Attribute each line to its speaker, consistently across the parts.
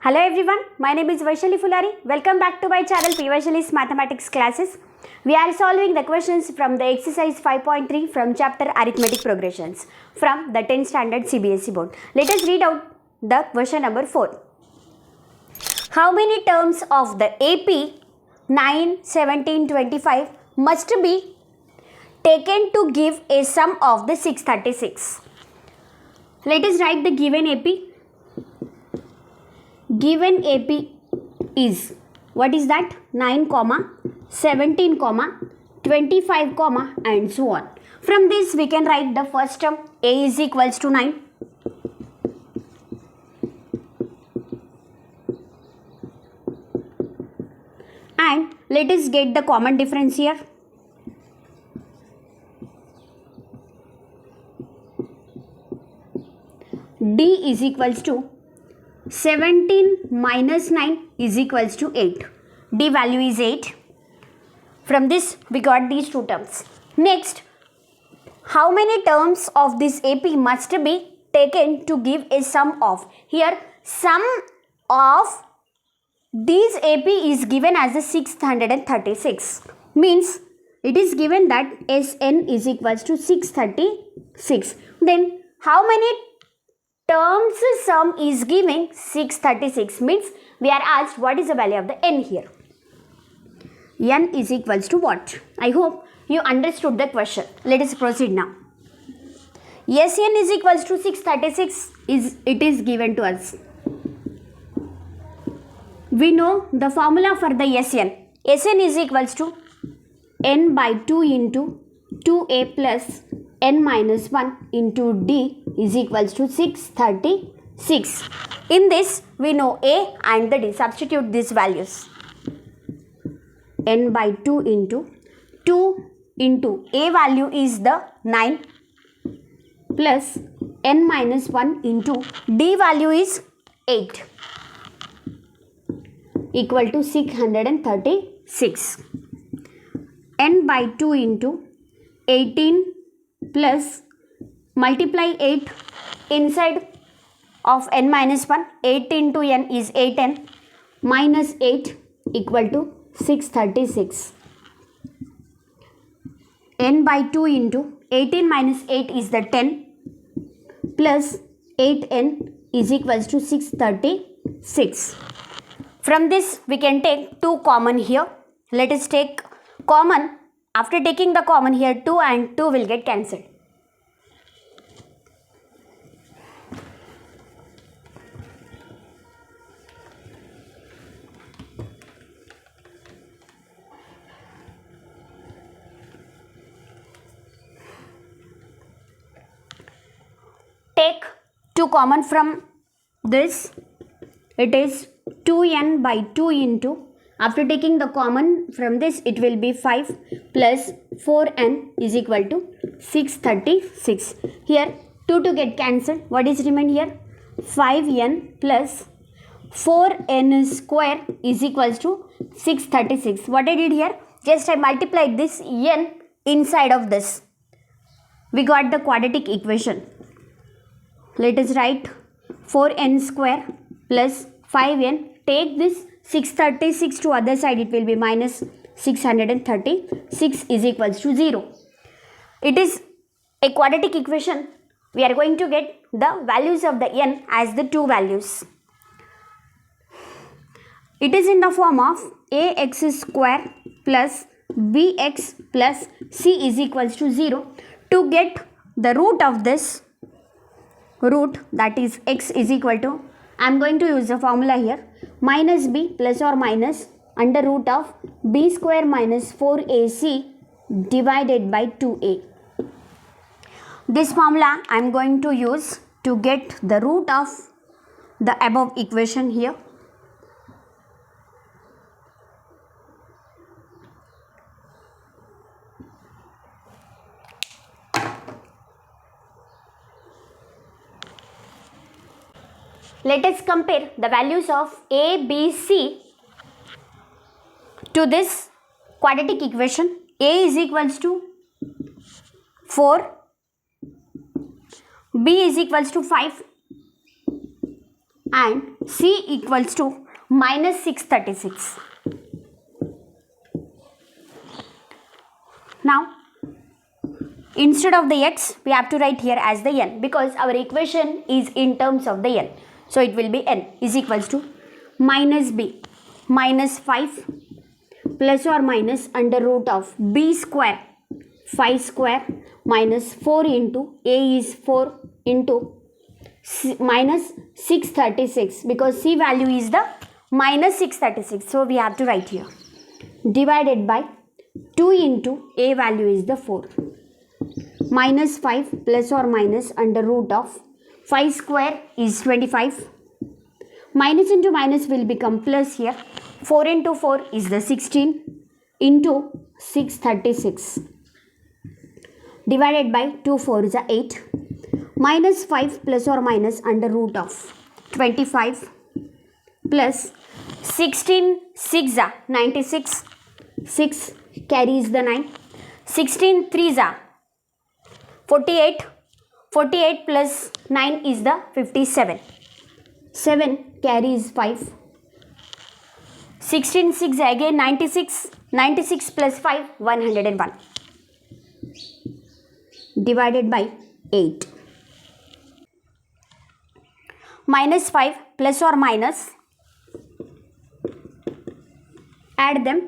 Speaker 1: Hello everyone, my name is Vaishali Fulari. Welcome back to my channel P. Vaishali's Mathematics classes. We are solving the questions from the exercise 5.3 from chapter Arithmetic Progressions from the 10th standard CBSE board. Let us read out the question number 4. How many terms of the AP 9, 17, 25 must be taken to give a sum of the 636? Let us write the given AP. Given AP is, what is that? 9, 17, 25, and so on. From this we can write the first term. A is equals to 9. And let us get the common difference here. D is equals to 17 minus 9 is equals to 8. D value is 8. From this we got these two terms. Next, how many terms of this AP must be taken to give a sum of? Here sum of these AP is given as a 636. Means it is given that Sn is equals to 636. Then how many terms sum is giving 636? Means we are asked what is the value of the n here. N is equals to what? I hope you understood the question. Let us proceed now. Sn is equals to 636 it is given to us. We know the formula for the Sn. Sn is equals to n by 2 into 2a plus n minus 1 into d is equals to 636. In this we know a and the d. Substitute these values. N by 2 into a value is the 9 plus n minus 1 into d value is 8 equal to 636. N by 2 into 18 plus multiply 8 inside of n minus 1. 8 into n is 8n minus 8 equal to 636. N by 2 into 18 minus 8 is the 10 plus 8n is equals to 636. From this we can take 2 common here. Let us take common. After taking the common here, 2 and 2 will get cancelled. Take 2 common from this. It is 2n by 2 into, after taking the common from this, it will be 5 plus 4n is equal to 636. Here 2 to get cancelled. What is remain here? 5n plus 4n square is equals to 636. What I did here? Just I multiplied this n inside of this. We got the quadratic equation. Let us write 4n square plus 5n. Take this 636 to other side, it will be minus 636 is equals to 0. It is a quadratic equation. We are going to get the values of the n as the two values. It is in the form of ax square plus bx plus c is equals to 0. To get the root of this root, that is x is equal to, I am going to use the formula here, minus b plus or minus under root of b square minus 4ac divided by 2a. This formula I am going to use to get the root of the above equation here. Let us compare the values of a, b, c to this quadratic equation. A is equals to 4, b is equals to 5, and C equals to minus 636. Now, instead of the x, we have to write here as the n because our equation is in terms of the n. So, it will be n is equals to minus b minus 5 plus or minus under root of b square 5 square minus 4 into a is 4 into minus 636 because c value is the minus 636. So, we have to write here divided by 2 into a value is the 4 minus 5 plus or minus under root of 5 square is 25. Minus into minus will become plus here. 4 into 4 is the 16 into 636 divided by 2 4 is a 8 minus 5 plus or minus under root of 25 plus 16 6 are 96 6 carries the 9 16 3 are 48 48 plus 9 is the 57 7 carries 5 16 6 again 96 96 plus 5 101 divided by 8 minus 5 plus or minus add them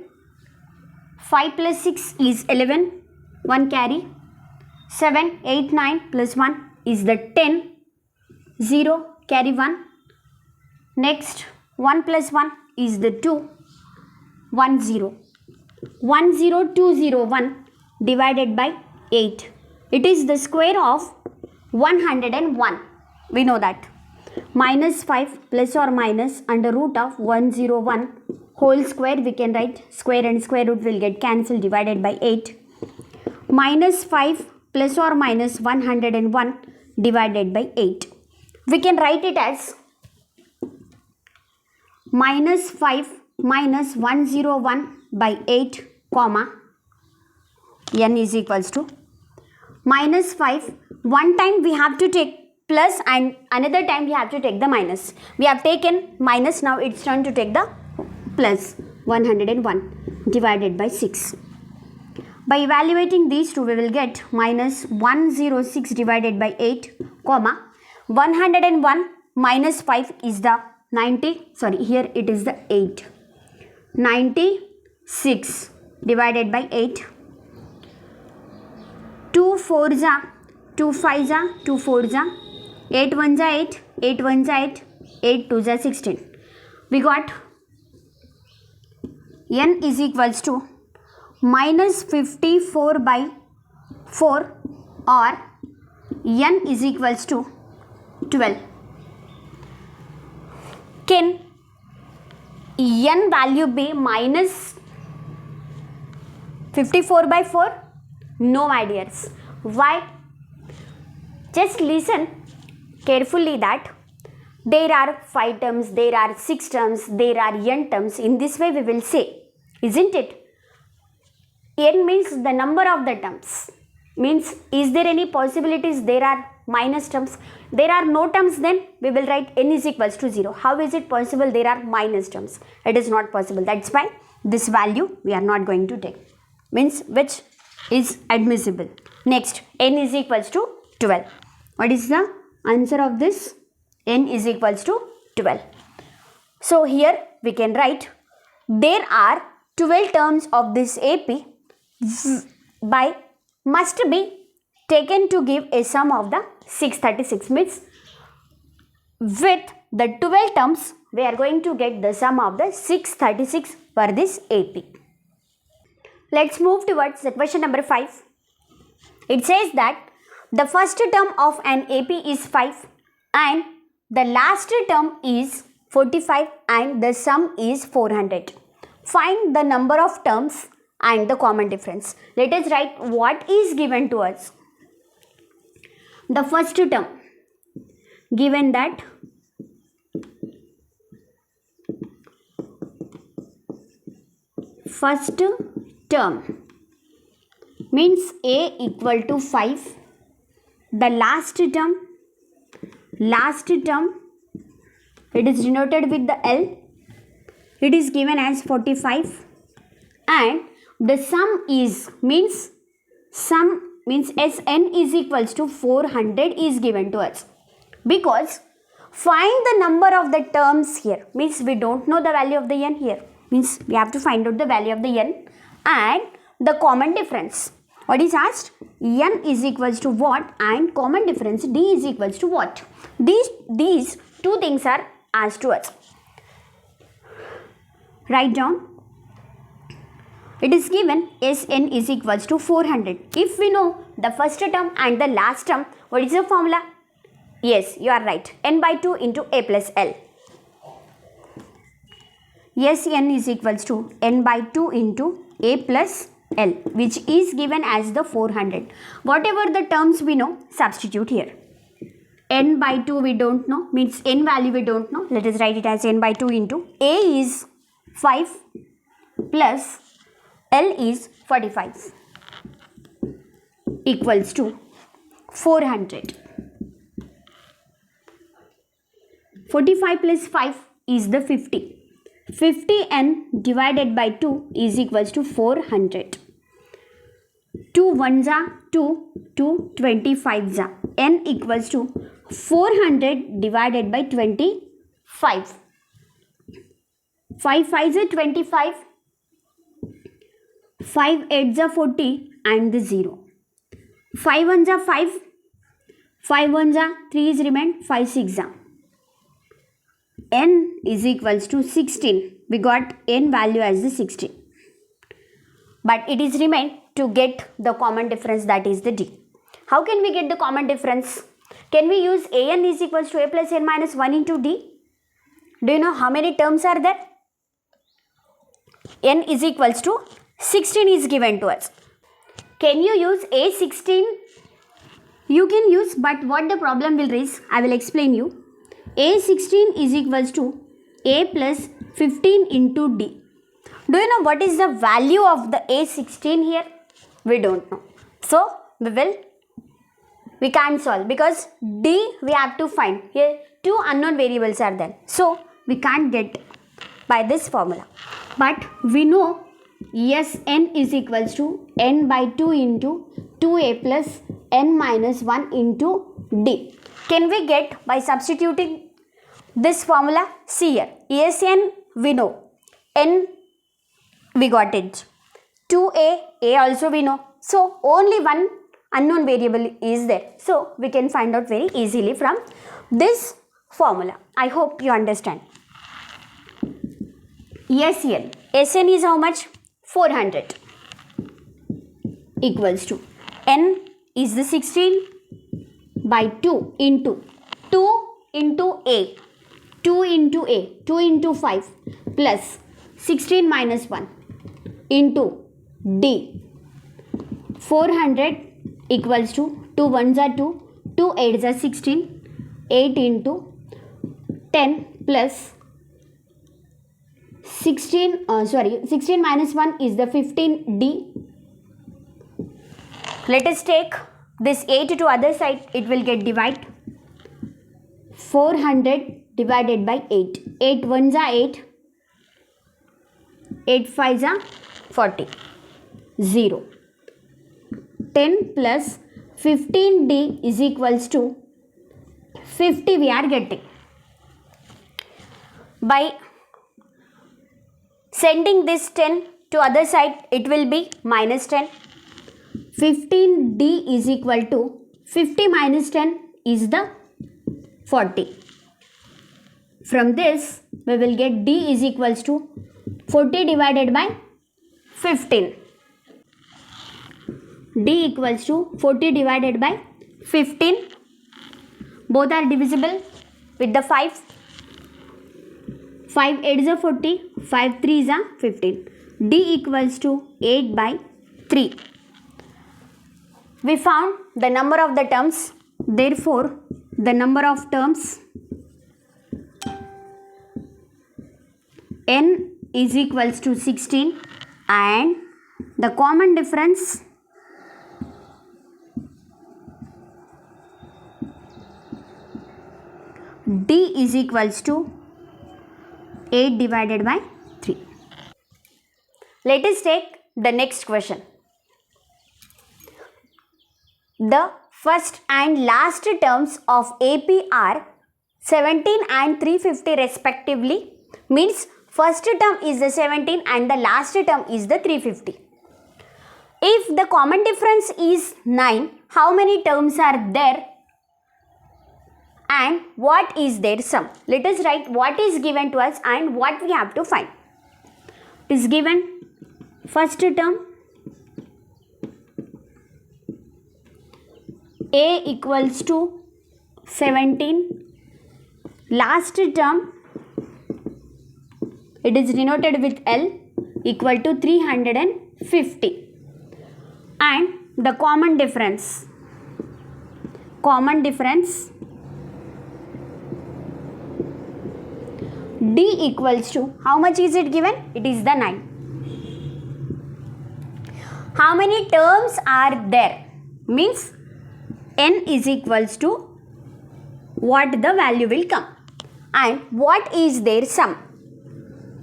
Speaker 1: 5 plus 6 is 11 1 carry 7 8 9 plus 1 is the 10 0 carry 1 next 1 plus 1 is the 2 1 0 1 0 2 0 1 divided by 8 it is the square of 101 we know that minus 5 plus or minus under root of 101 whole square we can write square and square root will get cancelled divided by 8 minus 5 plus or minus 101 divided by 8 we can write it as minus 5 minus 101 by 8 comma n is equals to minus 5 one time we have to take plus and another time we have to take the minus. We have taken minus, now it's time to take the plus 101 divided by 6. By evaluating these two we will get minus 106 divided by 8 comma 101 minus 5 is the 90 sorry here it is the 8 96 divided by 8 2 4 ja 2 5 ja 2 4 ja 8 1 ja 8 8 1 ja 8 8 2 ja 16 we got n is equals to minus 54 by 4 or n is equals to 12. Can n value be minus 54 by 4? No, my dears. Why? Just listen carefully that there are 5 terms, there are 6 terms, there are n terms. In this way we will say, isn't it? N means the number of the terms. Means, is there any possibilities there are minus terms? There are no terms, then we will write n is equals to 0. How is it possible there are minus terms? It is not possible. That's why this value we are not going to take. Means which is admissible. Next, n is equals to 12. What is the answer of this? N is equals to 12. So here we can write there are 12 terms of this AP by must be taken to give a sum of the 636. Means with the 12 terms we are going to get the sum of the 636 for this AP. Let's move towards the question number 5. It says that the first term of an AP is 5 and the last term is 45 and the sum is 400. Find the number of terms and the common difference. Let us write what is given to us. The first term, given that first term means A equal to 5. The last term it is denoted with the L. It is given as 45, and the sum means Sn is equals to 400 is given to us, because find the number of the terms here means we don't know the value of the n here, means we have to find out the value of the n and the common difference. What is asked? N is equals to what and common difference d is equals to what? These two things are asked to us. Write down. It is given Sn is equals to 400. If we know the first term and the last term, what is the formula? Yes, you are right. N by 2 into A plus L. Sn is equals to N by 2 into A plus L, which is given as the 400. Whatever the terms we know, substitute here. N by 2 we don't know, means n value we don't know. Let us write it as N by 2 into A is 5 plus L is 45 equals to 400. 45 plus 5 is the 50. 50n divided by 2 is equals to 400. 2 1s are 2, 2 25s are. N equals to 400 divided by 25. 5 5s are 25. 5 8s are 40 and the 0. 5 1s are 5. 5 1s are 3 is remain. 5 6 are. N is equals to 16. We got n value as the 16. But it is remain to get the common difference, that is the d. How can we get the common difference? Can we use an is equals to a plus n minus 1 into d? Do you know how many terms are there? N is equals to 16 is given to us. Can you use a16? You can use, but what the problem will raise, I will explain you. A16 is equals to a plus 15 into d. Do you know what is the value of the a16 here? We don't know. So we can't solve, because d we have to find. Here two unknown variables are there. So we can't get by this formula. But we know Sn is equals to n by 2 into 2a plus n minus 1 into d. Can we get by substituting this formula? See here, Sn we know, n we got it, 2a, a also we know. So only one unknown variable is there. So we can find out very easily from this formula. I hope you understand. Sn is how much? 400 equals to n is the 16 by 2 into a, 2 into 5 plus 16 minus 1 into d. 400 equals to 2 1s are 2, 2 8s are 16, 8 into 10 plus 16 minus 1 is the 15d. Let us take this 8 to other side, it will get divided. 400 divided by 8. 8 1s are 8. 8 5s are 40. 0. 10 plus 15d is equals to 50 we are getting. By sending this 10 to other side, it will be minus 10. 15d is equal to 50 minus 10 is the 40. From this, we will get d is equals to 40 divided by 15. D equals to 40 divided by 15. Both are divisible with the 5. 5 8s are 40, 5 3s are 15. D equals to 8 by 3. We found the number of the terms. Therefore, the number of terms n is equals to 16 and the common difference d is equals to 8 divided by 3. Let us take the next question. The first and last terms of AP are 17 and 350 respectively. Means first term is the 17 and the last term is the 350. If the common difference is 9, how many terms are there and what is their sum? Let us write what is given to us and what we have to find. It is given first term A equals to 17, last term it is denoted with L equal to 350, and the common difference D equals to, how much is it given? It is the 9. How many terms are there? Means n is equals to what the value will come, and what is their sum?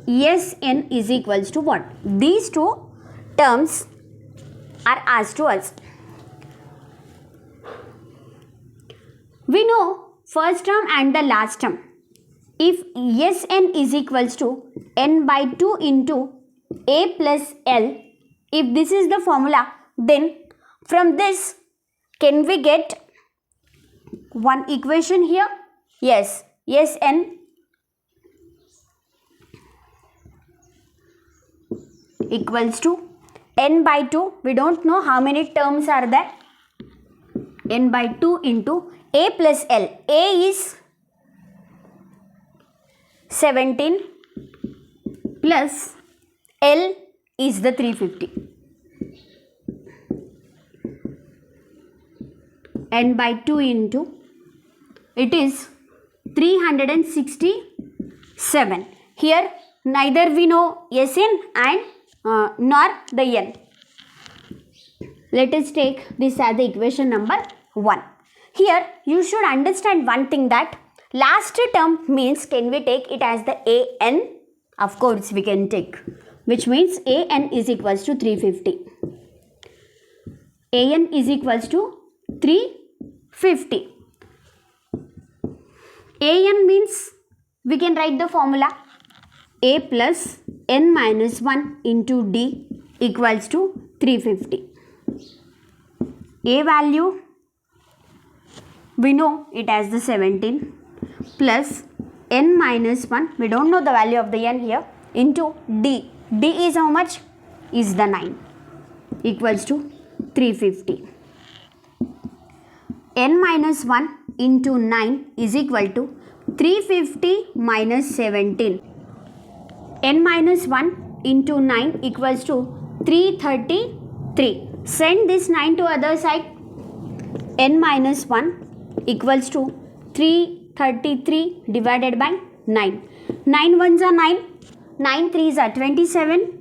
Speaker 1: Sn is equals to what? These two terms are asked to us. We know first term and the last term. If Sn is equals to n by 2 into A plus L, if this is the formula, then from this can we get one equation here? Yes, Sn equals to n by 2. We don't know how many terms are there. N by 2 into A plus L. A is 17 plus L is the 350. N by 2 into, it is 367. Here neither we know Sn and nor the n. Let us take this as the equation number 1. Here you should understand one thing, that last term means can we take it as the an? Of course we can take, which means an is equals to 350. An is equals to 350. An means we can write the formula A plus n minus 1 into D equals to 350. A value we know it as the 17 plus n minus 1, we don't know the value of the n here, into D. D is how much? Is the 9 equals to 350. N minus 1 into 9 is equal to 350 minus 17. N minus 1 into 9 equals to 333. Send this 9 to other side. N minus 1 equals to 333 divided by 9. 9 ones are 9. 9 threes are 27.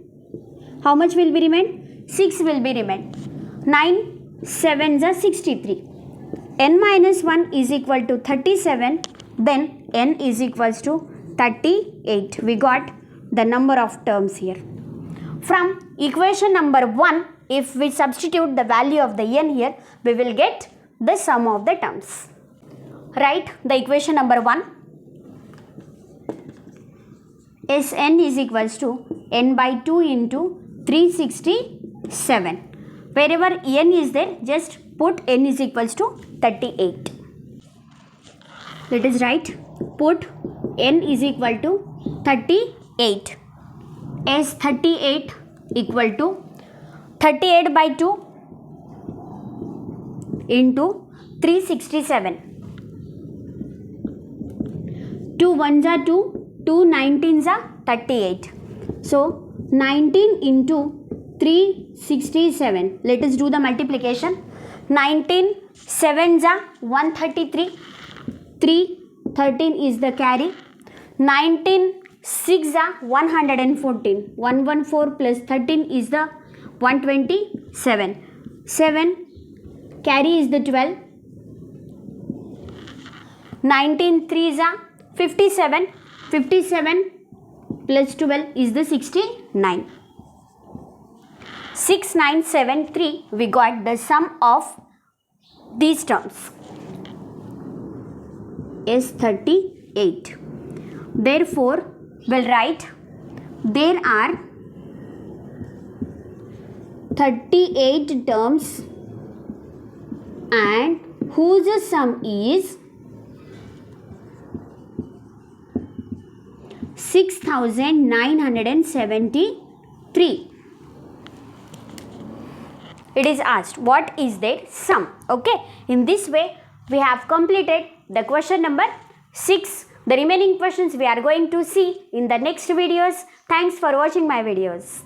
Speaker 1: How much will be remain? 6 will be remain. 9 sevens are 63. N minus 1 is equal to 37. Then n is equals to 38. We got the number of terms here. From equation number 1, if we substitute the value of the n here, we will get the sum of the terms. Write the equation number 1. Sn is equals to n by 2 into 367. Wherever n is there, just put n is equals to 38. Let us write, put n is equal to 38. As 38 equal to 38 by 2 into 367. 2 ones are 2, 2 19s are 38. So 19 into 367. Let us do the multiplication. 19 sevens are 133. 3 13 is the carry. 19 6 are 114. 114 plus 13 is the 127. 7 carry is the 12. 19 3s are 57. 57 plus 12 is the 69. 6973, we got the sum of these terms is 38. Therefore, we'll write there are 38 terms and whose sum is 6973. It is asked what is their sum. Okay, in this way we have completed the question number 6. The remaining questions we are going to see in the next videos. Thanks for watching my videos.